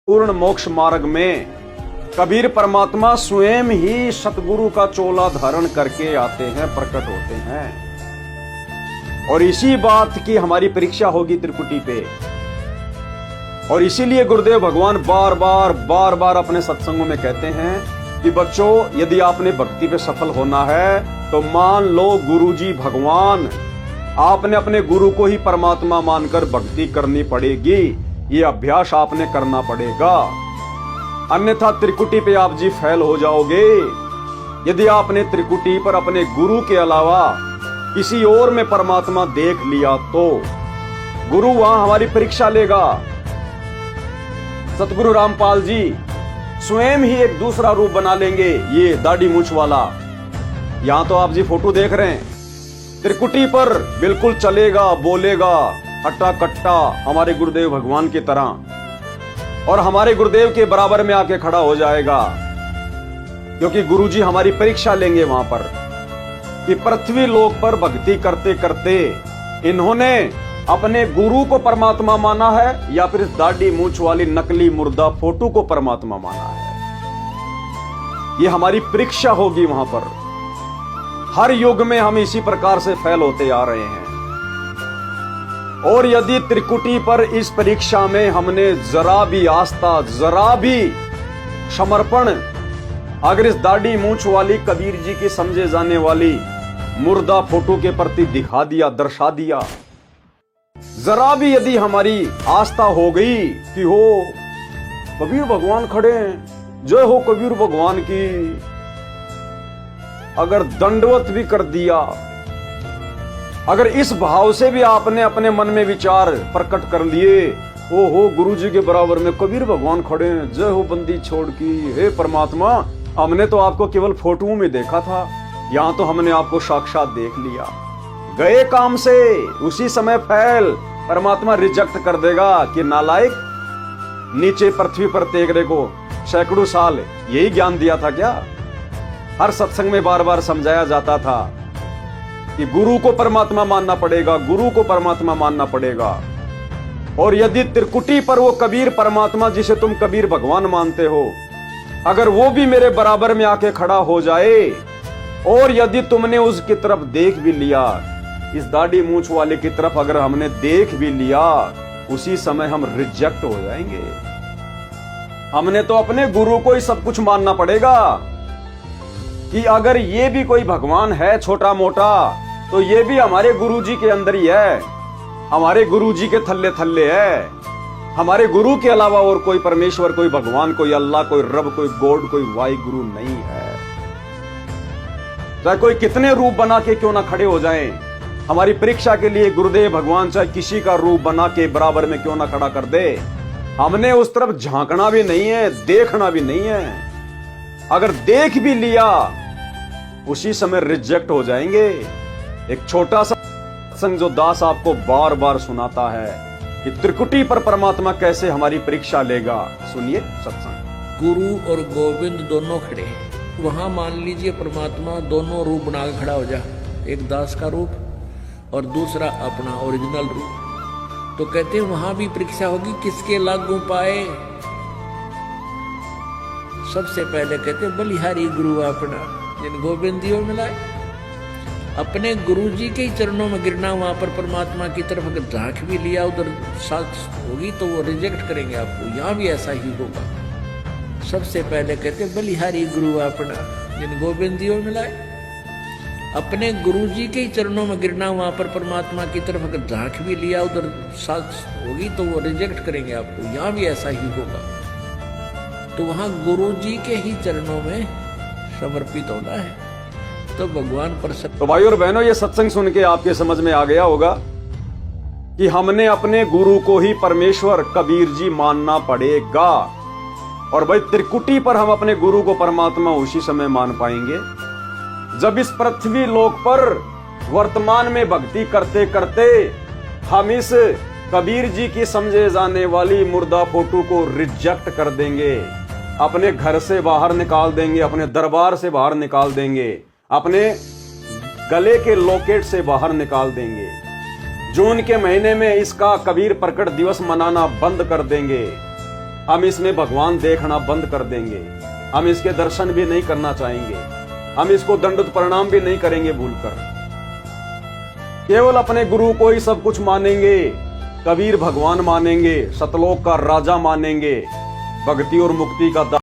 पूर्ण मोक्ष मार्ग में कबीर परमात्मा स्वयं ही सतगुरु का चोला धारण करके आते हैं, प्रकट होते हैं। और इसी बात की हमारी परीक्षा होगी त्रिकुटी पे। और इसीलिए गुरुदेव भगवान बार बार अपने सत्संगों में कहते हैं कि बच्चों, यदि आपने भक्ति पे सफल होना है तो मान लो गुरुजी भगवान, आपने अपने गुरु को ही परमात्मा मानकर भक्ति करनी पड़ेगी। ये अभ्यास आपने करना पड़ेगा, अन्यथा त्रिकुटी पे आप जी फेल हो जाओगे। यदि आपने त्रिकुटी पर अपने गुरु के अलावा किसी और में परमात्मा देख लिया तो गुरु वहां हमारी परीक्षा लेगा। सतगुरु रामपाल जी स्वयं ही एक दूसरा रूप बना लेंगे, ये दाढ़ी मूछ वाला। यहां तो आप जी फोटो देख रहे हैं, त्रिकुटी पर बिल्कुल चलेगा, बोलेगा हट्टा कट्टा हमारे गुरुदेव भगवान की तरह, और हमारे गुरुदेव के बराबर में आके खड़ा हो जाएगा। क्योंकि गुरुजी हमारी परीक्षा लेंगे वहां पर कि पृथ्वी लोक पर भक्ति करते करते इन्होंने अपने गुरु को परमात्मा माना है या फिर इस दाढ़ी मूछ वाली नकली मुर्दा फोटो को परमात्मा माना है। ये हमारी परीक्षा होगी वहां पर। हर युग में हम इसी प्रकार से फेल होते आ रहे हैं। और यदि त्रिकुटी पर इस परीक्षा में हमने जरा भी आस्था, जरा भी समर्पण अगर इस दाढ़ी मूछ वाली कबीर जी की समझे जाने वाली मुर्दा फोटो के प्रति दिखा दिया, दर्शा दिया, जरा भी यदि हमारी आस्था हो गई कि हो कबीर भगवान खड़े हैं, जय हो कबीर भगवान की, अगर दंडवत भी कर दिया, अगर इस भाव से भी आपने अपने मन में विचार प्रकट कर लिए, ओ हो गुरुजी के बराबर में कबीर भगवान खड़े हैं, जय हो बंदी छोड़ की, हे परमात्मा हमने तो आपको केवल फोटो में देखा था, यहां तो हमने आपको साक्षात देख लिया। गए काम से उसी समय फैल, परमात्मा रिजेक्ट कर देगा कि नालायक, नीचे पृथ्वी पर तेगरे को सैकड़ों साल यही ज्ञान दिया था क्या? हर सत्संग में बार बार समझाया जाता था कि गुरु को परमात्मा मानना पड़ेगा, गुरु को परमात्मा मानना पड़ेगा। और यदि त्रिकुटी पर वो कबीर परमात्मा जिसे तुम कबीर भगवान मानते हो, अगर वो भी मेरे बराबर में आके खड़ा हो जाए, और यदि तुमने उसकी तरफ देख भी लिया, इस दाढ़ी मूछ वाले की तरफ अगर हमने देख भी लिया, उसी समय हम रिजेक्ट हो जाएंगे। हमने तो अपने गुरु को ही सब कुछ मानना पड़ेगा कि अगर ये भी कोई भगवान है छोटा मोटा, तो ये भी हमारे गुरुजी के अंदर ही है, हमारे गुरुजी के थल्ले थल्ले है। हमारे गुरु के अलावा और कोई परमेश्वर, कोई भगवान, कोई अल्लाह, कोई रब, कोई गॉड, कोई वाई गुरु नहीं है। चाहे कोई कितने रूप बना के क्यों ना खड़े हो जाएं, हमारी परीक्षा के लिए गुरुदेव भगवान चाहे किसी का रूप बना के बराबर में क्यों ना खड़ा कर दे, हमने उस तरफ झांकना भी नहीं है, देखना भी नहीं है। अगर देख भी लिया, उसी समय रिजेक्ट हो जाएंगे। एक छोटा सा सत्संग जो दास आपको बार बार सुनाता है कि त्रिकुटी पर परमात्मा कैसे हमारी परीक्षा लेगा, सुनिए सत्संग। गुरु और गोविंद दोनों खड़े हैं, वहां मान लीजिए परमात्मा दोनों रूप बना के खड़ा हो जा, एक दास का रूप और दूसरा अपना ओरिजिनल रूप। तो कहते हैं वहां भी परीक्षा होगी, किसके लागू पाए। सबसे पहले कहते बलिहारी गुरु अपना, जिन गोविंदियों मिलाए। अपने गुरु जी के ही चरणों में गिरना, वहां पर परमात्मा की तरफ अगर झांक भी लिया, उधर साक्ष होगी तो वो रिजेक्ट करेंगे आपको। यहां भी ऐसा ही होगा। सबसे पहले कहते बलिहारी गुरु अपना, जिन गोविंदियों मिलाए। अपने गुरु जी के ही चरणों में गिरना, वहां पर परमात्मा की तरफ अगर झांक भी लिया, उधर साक्ष होगी तो वो रिजेक्ट करेंगे आपको। यहां भी ऐसा ही होगा। तो वहां गुरु जी के ही चरणों में समर्पित होना है, तो भगवान प्रसन्न। तो भाई और बहनों, ये सत्संग सुन के आपके समझ में आ गया होगा कि हमने अपने गुरु को ही परमेश्वर कबीर जी मानना पड़ेगा। और भाई त्रिकुटी पर हम अपने गुरु को परमात्मा उसी समय मान पाएंगे जब इस पृथ्वी लोक पर वर्तमान में भक्ति करते करते हम इस कबीर जी की समझे जाने वाली मुर्दा फोटो को रिजेक्ट कर देंगे, अपने घर से बाहर निकाल देंगे, अपने दरबार से बाहर निकाल देंगे, अपने गले के लॉकेट से बाहर निकाल देंगे। जून के महीने में इसका कबीर प्रकट दिवस मनाना बंद कर देंगे। हम इसमें भगवान देखना बंद कर देंगे, हम इसके दर्शन भी नहीं करना चाहेंगे, हम इसको दंडवत प्रणाम भी नहीं करेंगे भूलकर। केवल अपने गुरु को ही सब कुछ मानेंगे, कबीर भगवान मानेंगे, सतलोक का राजा मानेंगे, भक्ति और मुक्ति का